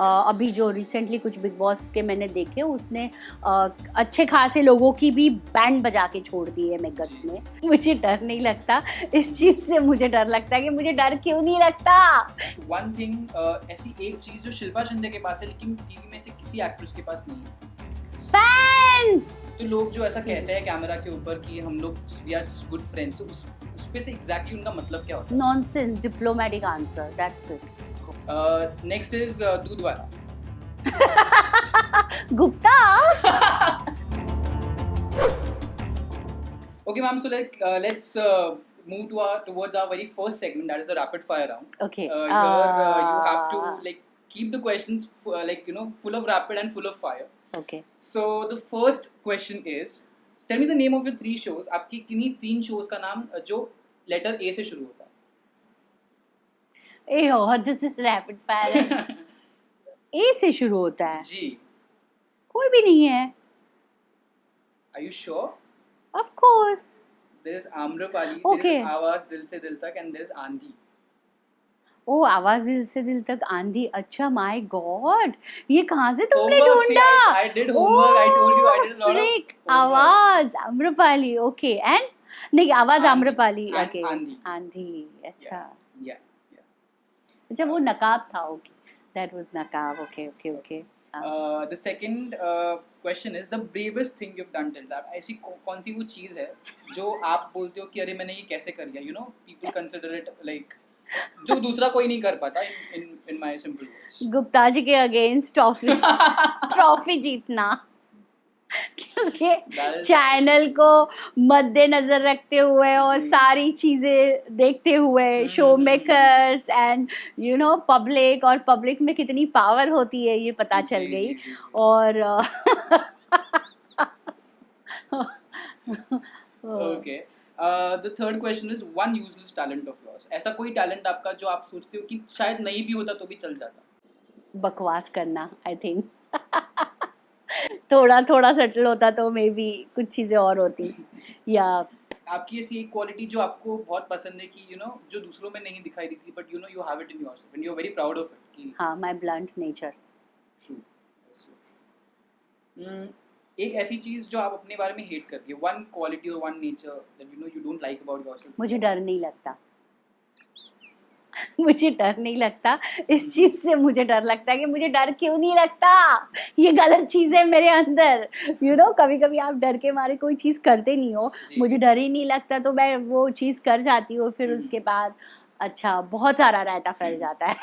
अभी जो रिसेंटली कुछ बिग बॉस के मैंने देखे उसने अच्छे खासे लोगों की भी बैंड बजा के छोड़ दी है मेकर्स ने। मुझे डर नहीं लगता इस चीज से, मुझे डर लगता है कि मुझे डर क्यों नहीं लगता। वन थिंग, ऐसी एक चीज जो शिल्पा शिंदे के पास है लेकिन टीवी में से किसी एक्ट्रेस के पास नहीं है। फैंस। तो लोग जो ऐसा कहते हैं कैमरा के ऊपर कि हम लोग वी आर गुड फ्रेंड्स, तो उस पे से एग्जैक्टली उनका मतलब क्या होता है? Nonsense, diplomatic answer, that's it. Next is दूध वाला। Gupta. Okay, ma'am. So let's move towards our very first segment, that is the rapid fire round. Okay. Here you have to keep the questions full of rapid and full of fire. Okay. So the first question is, tell me the name of your 3 shows. आपकी किन्हीं 3 shows का नाम जो letter A से शुरू होता है? This is rapid fire. A से शुरू होता है? जी. कोई भी नहीं है. Are you sure? Of course. There is Amrapali, Okay. there is आवाज दिल से दिल तक, and there is आंधी. ओ आवाज दिल से दिल तक, आंधी. अच्छा, माय गॉड, ये कहाँ से तुमने Homework, ढूंढा? see, I did homework. I told you I did a lot of freak. homework. आवाज, आम्रपाली. ओके. एंड नहीं, आवाज आंधी. आम्रपाली. And okay. आंधी. आंधी. अच्छा. Yeah. अच्छा, वो नकाब था. ओके, दैट वाज नकाब. Okay okay okay. The second question is the bravest thing you've done till now. ऐसी कौन सी वो चीज़ है जो आप बोलते हो कि अरे मैंने ये कैसे कर लिया? You know, people consider it like जो दूसरा कोई नहीं कर पाता. In my simple words. Gupta ji के अगेंस्ट ट्रॉफी जीतना. क्योंकि चैनल को मद्देनजर रखते हुए और सारी चीजें देखते हुए, show makers and you know public, और पब्लिक में कितनी पावर होती है ये पता चल गई. और Okay. The third question is one useless talent of yours. ऐसा कोई टैलेंट आपका जो आप सोचते हो कि शायद नहीं भी होता तो भी चल जाता? बकवास करना. आई थिंक थोड़ा थोड़ा सेटल होता तो मे बी कुछ चीजें और होती. या आपकी ऐसी एक क्वालिटी जो आपको बहुत पसंद है कि यू नो जो दूसरों में नहीं दिखाई देती but you know you have it in yourself and you are very proud of it कि हाँ, माय ब्लंट नेचर. ट्रू. एक ऐसी चीज जो आप अपने बारे में हेट करती है, वन क्वालिटी और one nature that you know you don't like about yourself. मुझे डर नहीं लगता. मुझे डर नहीं लगता इस चीज से, मुझे डर लगता है कि मुझे डर क्यों नहीं लगता. ये गलत चीज है मेरे अंदर. यू नो, कभी कभी आप डर के मारे कोई चीज करते नहीं हो. मुझे डर ही नहीं लगता तो मैं वो चीज कर जाती हूँ. फिर उसके बाद अच्छा बहुत सारा रायता फैल जाता है.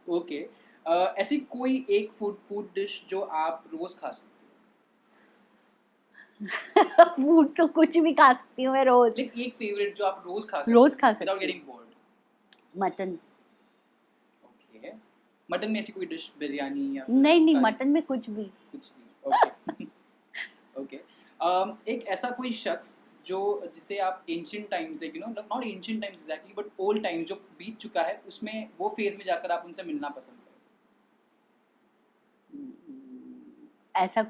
ओके. ऐसी कोई एक फूड डिश जो आप रोज खा सकते फूड तो कुछ भी खा सकती हूँ मैं हो? रोज. एक फेवरेट जो आप रोज खा सकते रोज खा सकती विदाउट हूँ. Getting bored? Mutton. Okay. Mutton में ऐसी कोई डिश, बिरयानी या नहीं, मटन में कुछ भी. ओके. ओके. एक ऐसा कोई शख्स जो जिसे आप ancient times like you no not ancient times exactly but old times जो बीत चुका है उसमें वो फेज में जाकर आप उनसे मिलना पसंद करें? ऐसा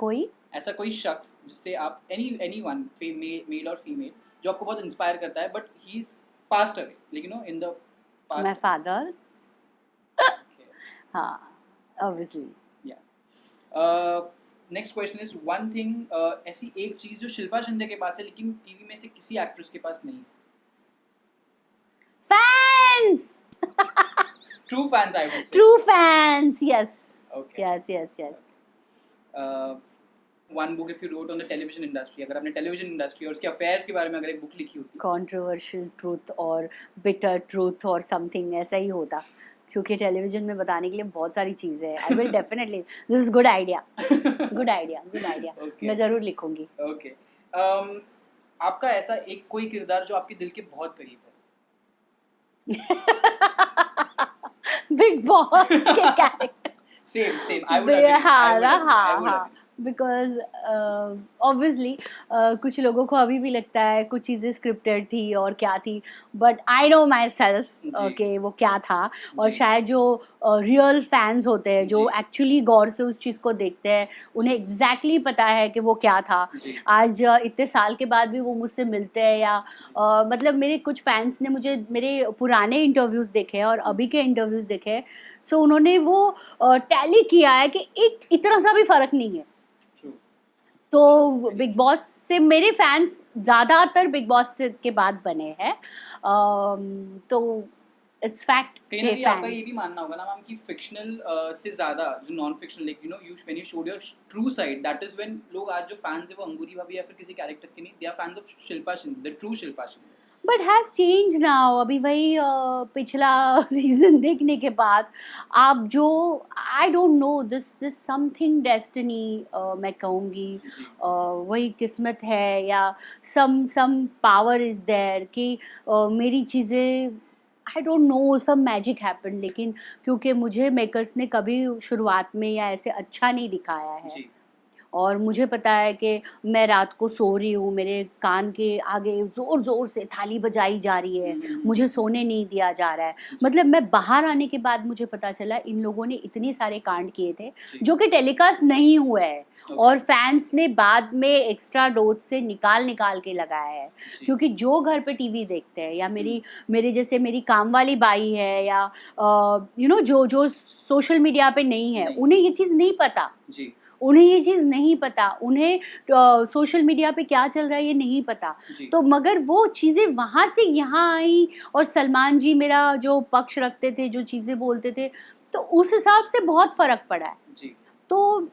कोई शख्स जिससे आप एनीवन मेल और फीमेल जो आपको बहुत इंस्पायर करता है but he is passed away like you know in the past. My father. हाँ, obviously. Next question is one thing, ऐसी एक चीज जो शिल्पा शिंदे के पास है लेकिन टीवी में से किसी एक्ट्रेस के पास नहीं है. Fans. True fans I would say. True fans, yes. Okay. Yes. One book if you wrote on the television industry, अगर आपने टेलीविजन इंडस्ट्री और उसके अफेयर्स के बारे में अगर एक बुक लिखी होती. Controversial truth और bitter truth और something ऐसा ही होता, क्योंकि टेलीविजन में बताने के लिए बहुत सारी चीज़ें हैं. I will definitely. This is good idea. Good idea. Okay. मैं ज़रूर लिखूंगी. Okay. आपका ऐसा एक कोई किरदार जो आपके दिल के बहुत करीब है? बिग बॉस के character. Same. I would agree. हाँ. बिकॉज ऑब्वियसली कुछ लोगों को अभी भी लगता है कुछ चीज़ें स्क्रिप्टेड थी और क्या थी, but I know myself जी। कि वो क्या था। और जी। शायद जो रियल फैंस होते हैं जो जी। एक्चुअली गौर से उस चीज़ को देखते हैं, उन्हें एग्जैक्टली पता है कि वो क्या था। जी। आज इतने साल के बाद भी वो मुझसे मिलते हैं या मतलब मेरे कुछ फैंस ने मुझे मेरे पुराने इंटरव्यूज़ देखे हैं और अभी के इंटरव्यूज़ देखे हैं, सो उन्होंने वो टैली किया है कि एक इतना सा भी फ़र्क नहीं है। True. तो Sure, very big true. Boss से मेरे फैंस ज़्यादातर बिग बॉस के बाद बने हैं। तो इट्स फैक्ट कहीं ना के कहीं आपका ये फैंस। भी मानना होगा ना मैम कि फिक्शनल से ज्यादा जो non fictional like you know you when you showed your true side, that is when लोग आज जो फैंस है वो अंगूरी भाभी या फिर किसी कैरेक्टर के नहीं, they are fans of Shilpa Shinde, the true Shilpa Shinde. But has change now. अभी वही पिछला सीजन देखने के बाद आप जो I don't know this something destiny मैं कहूँगी, जी। वही किस्मत है या सम पावर इज़ देयर कि मेरी चीज़ें I don't know some magic happen. लेकिन क्योंकि मुझे मेकर्स ने कभी शुरुआत में या ऐसे अच्छा नहीं दिखाया है जी। और मुझे पता है कि मैं रात को सो रही हूँ, मेरे कान के आगे ज़ोर-ज़ोर से थाली बजाई जा रही है, मुझे सोने नहीं दिया जा रहा है। मतलब मैं बाहर आने के बाद मुझे पता चला इन लोगों ने इतने सारे कांड किए थे, जी। जो कि टेलीकास्ट नहीं हुए हैं Okay. और फैन्स ने बाद में एक्स्ट्रा डोज़ से निकाल-निकाल के लगाया है। जी। क्योंकि जो घर पे टीवी देखते हैं या हम्म। मेरे जैसे मेरी काम वाली बाई है या जो सोशल मीडिया पे नहीं है, नहीं। उन्हें ये चीज़ नहीं पता। जी। उन्हें ये चीज़ नहीं पता, उन्हें सोशल मीडिया पे क्या चल रहा है ये नहीं पता। जी। तो मगर वो चीज़ें वहाँ से यहाँ आई और सलमान जी मेरा जो पक्ष रखते थे, जो चीज़ें बोलते थे, तो उस हिसाब से बहुत फ़र्क पड़ा है। जी। तो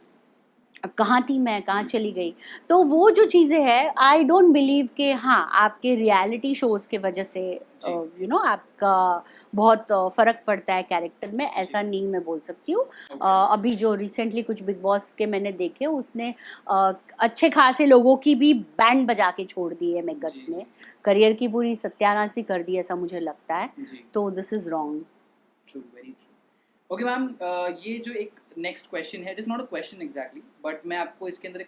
कहाँ थी मैं, कहाँ चली गई? तो वो जो चीज़ें हैं आई डोंट बिलीव कि हाँ, आपके रियलिटी शोज़ की वजह से जी। आपका बहुत फ़र्क पड़ता है कैरेक्टर में, ऐसा जी। नहीं मैं बोल सकती हूँ। Okay. अभी जो रिसेंटली कुछ बिग बॉस के मैंने देखे उसने अच्छे खासे लोगों की भी बैंड बजा के छोड़ दी है मेकर्स जी। ने। करियर की पूरी सत्यानाशी कर दी ऐसा मुझे लगता है। जी। तो this is wrong. True, very true. Okay ma'am, ये जो एक नेक्स्ट क्वेश्चन है, it is not a question exactly, but मैं आपको इसके अंदर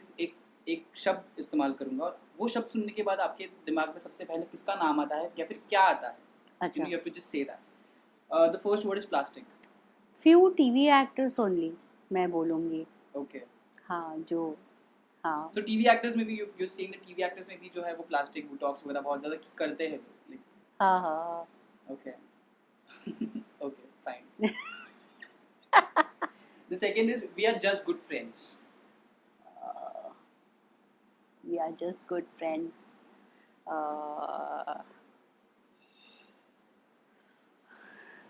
एक शब्द इस्तेमाल करूंगा और वो शब्द सुनने के बाद आपके दिमाग में सबसे पहले किसका नाम आता है या फिर क्या आता है? अच्छा। You have to just say that. The first word is plastic. Few TV actors only मैं बोलूँगी। ओके। हाँ, जो हाँ। सो टीवी एक्टर्स में भी you seen the TV actors में भी जो है वो प्लास्टिक बोटॉक्स वगैरह बहुत ज्यादा करते हैं लाइक। हाँ, हाँ, okay. Okay, fine. The second is we are just good friends. हाँ। We are just good friends.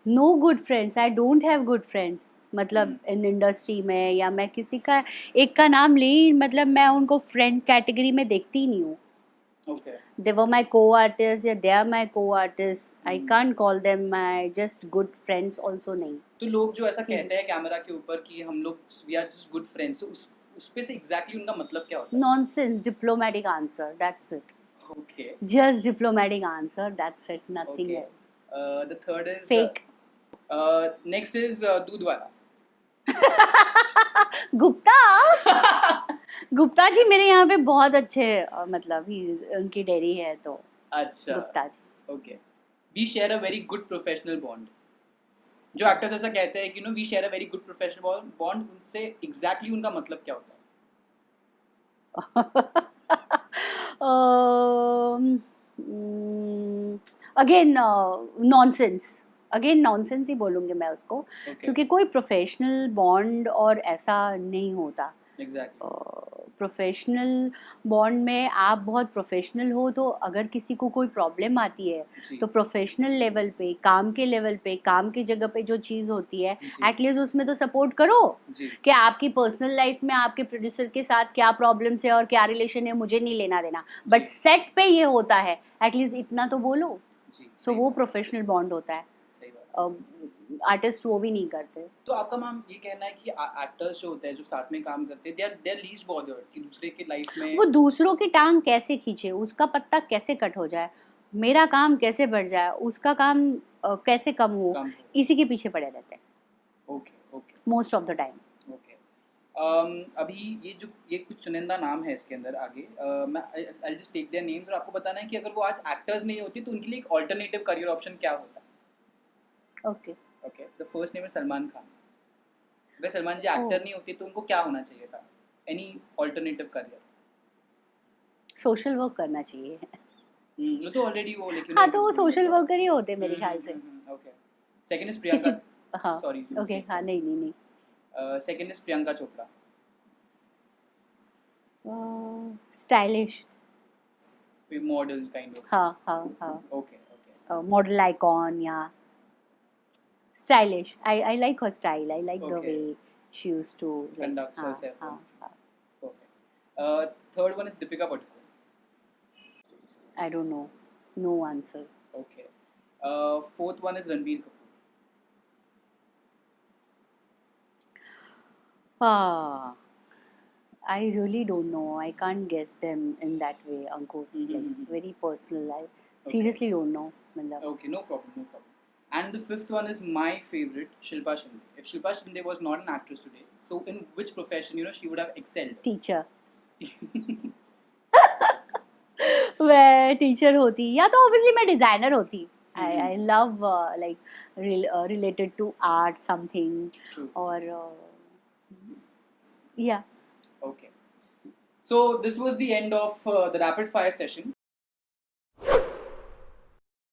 No good friends. I don't have good friends. मतलब इन इंडस्ट्री में या मैं किसी का एक का नाम ले मतलब मैं उनको फ्रेंड कैटेगरी में देखती ही नहीं हूँ। Okay. They were my co-artists या they are my co-artists. I Hmm. can't call them my just good friends also नहीं। तो लोग जो ऐसा Serious. कहते हैं कैमरा के ऊपर कि हम लोग we are just good friends, तो उस पे से एग्जैक्टली उनका मतलब क्या होता है? Nonsense. Diplomatic answer. That's it. Okay. Just diplomatic answer. That's it. Nothing okay. else. The third is Fake. Next is दूध वाला। गुप्ता गुप्ता जी मेरे यहाँ पे बहुत अच्छे मतलब ही उनकी डेयरी है तो अच्छा। Gupta ji. Okay. We share a very good professional bond. जो एक्टर्स ऐसा कहते हैं कि no we share a very good professional bond, उनसे एग्जैक्टली उनका मतलब क्या होता है? अगेन नॉनसेंस ही बोलूँगी मैं उसको। ओके। क्योंकि कोई प्रोफेशनल बॉन्ड और ऐसा नहीं होता। एग्जैक्टली। प्रोफेशनल बॉन्ड में आप बहुत प्रोफेशनल हो तो अगर किसी को कोई प्रॉब्लम आती है जी। तो प्रोफेशनल लेवल पे काम के लेवल पे काम की जगह पे जो चीज़ होती है जी। एटलीस्ट उसमें तो सपोर्ट करो जी। कि आपकी पर्सनल लाइफ में आपके प्रोड्यूसर के साथ क्या प्रॉब्लम्स है और क्या रिलेशन है मुझे नहीं लेना देना, बट जी। सेट पे ये होता है एटलीस्ट इतना तो बोलो। जी। सो सही वो बात। प्रोफेशनल बॉन्ड होता है। सही बात। आर्टिस्ट वो भी नहीं करते। तो आपका मैम ये कहना है कि एक्टर्स जो होते हैं जो साथ में काम करते हैं दे आर लीस्ट बॉदर्ड कि दूसरे की लाइफ में वो दूसरों की टांग कैसे खींचे, उसका पत्ता कैसे कट हो जाए, मेरा काम कैसे बढ़ जाए, उसका काम कैसे कम हो, कम हो। इसी के पीछे पड़े रहते हैं okay. Okay. Most of the time. Okay. अभी ये कुछ चुनिंदा नाम है इसके अंदर आगे, मैं I just take their names और आपको बताना है कि अगर वो आज एक्टर्स नहीं होती तो उनके लिए एक ऑल्टरनेटिव करियर ऑप्शन क्या होता। Okay okay, the first name is Salman Khan. अगर सलमान जी ओ एक्टर नहीं होते तो उनको क्या होना चाहिए था, any alternative career. Social work करना चाहिए। वो तो ऑलरेडी वो लेकिन हाँ तो वो सोशल वर्कर ही होते मेरे ख्याल से। ओके। सेकंड इज किसी प्रियंका, हाँ सॉरी ओके हाँ नहीं नहीं नहीं second is Priyanka Chopra. Stylish model kind of. हाँ हाँ हाँ ओके ओके मॉडल आइकॉन या stylish. I like her style. I like the Okay. way she used to like. Conducts हाँ herself हाँ on screen. हाँ. Perfect. Third one is Deepika Padukone. I don't know. No answer. Okay. Fourth one is Ranbir Kapoor. Ah, I really don't know. I can't guess them in that way, Ankur. Like very personal. I seriously don't know. मतलब. Okay, no problem, no problem. And the fifth one is my favorite, Shilpa Shinde. If Shilpa Shinde was not an actress today, so in which profession, she would have excelled? Teacher. मैं teacher होती या तो obviously मैं designer होती. I love related to art something. True. Or yeah. Okay. So this was the end of the rapid fire session.